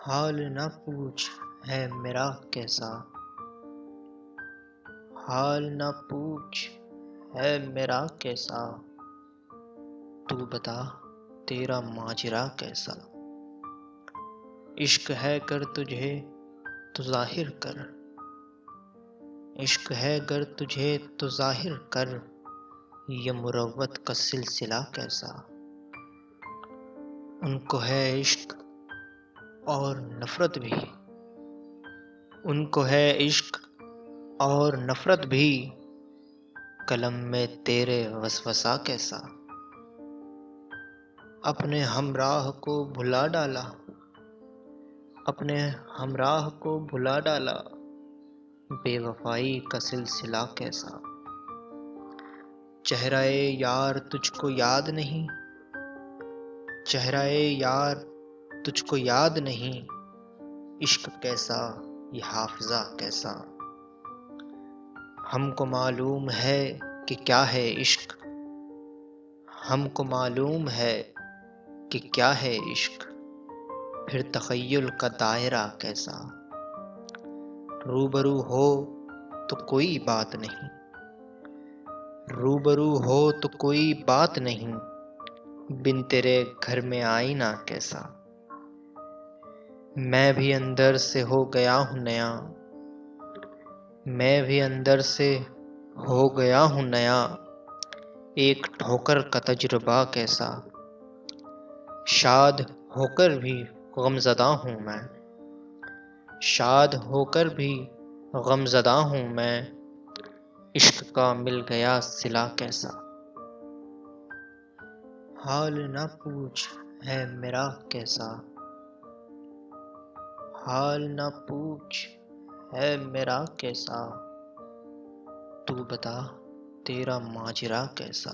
حال نہ پوچھ ہے میرا کیسا، حال نہ پوچھ ہے میرا کیسا، تو بتا تیرا ماجرا کیسا۔ عشق ہے گر تجھے تو ظاہر کر، عشق ہے گر تجھے تو ظاہر کر، یہ مروت کا سلسلہ کیسا۔ ان کو ہے عشق اور نفرت بھی، ان کو ہے عشق اور نفرت بھی، قلم میں تیرے وسوسہ کیسا۔ اپنے ہمراہ کو بھلا ڈالا، اپنے ہمراہ کو بھلا ڈالا، بے وفائی کا سلسلہ کیسا۔ چہرہ یار تجھ کو یاد نہیں، چہرہ یار تجھ کو یاد نہیں، عشق کیسا یہ حافظہ کیسا۔ ہم کو معلوم ہے کہ کیا ہے عشق، ہم کو معلوم ہے کہ کیا ہے عشق، پھر تخیل کا دائرہ کیسا۔ روبرو ہو تو کوئی بات نہیں، روبرو ہو تو کوئی بات نہیں، بن تیرے گھر میں آئینہ کیسا۔ میں بھی اندر سے ہو گیا ہوں نیا، میں بھی اندر سے ہو گیا ہوں نیا، ایک ٹھوکر کا تجربہ کیسا۔ شاد ہو کر بھی غم زدہ ہوں میں، شاد ہو کر بھی غم زدہ ہوں میں، عشق کا مل گیا صلہ کیسا۔ حال نہ پوچھ ہے میرا کیسا، حال نہ پوچھ ہے میرا کیسا، تو بتا تیرا ماجرا کیسا۔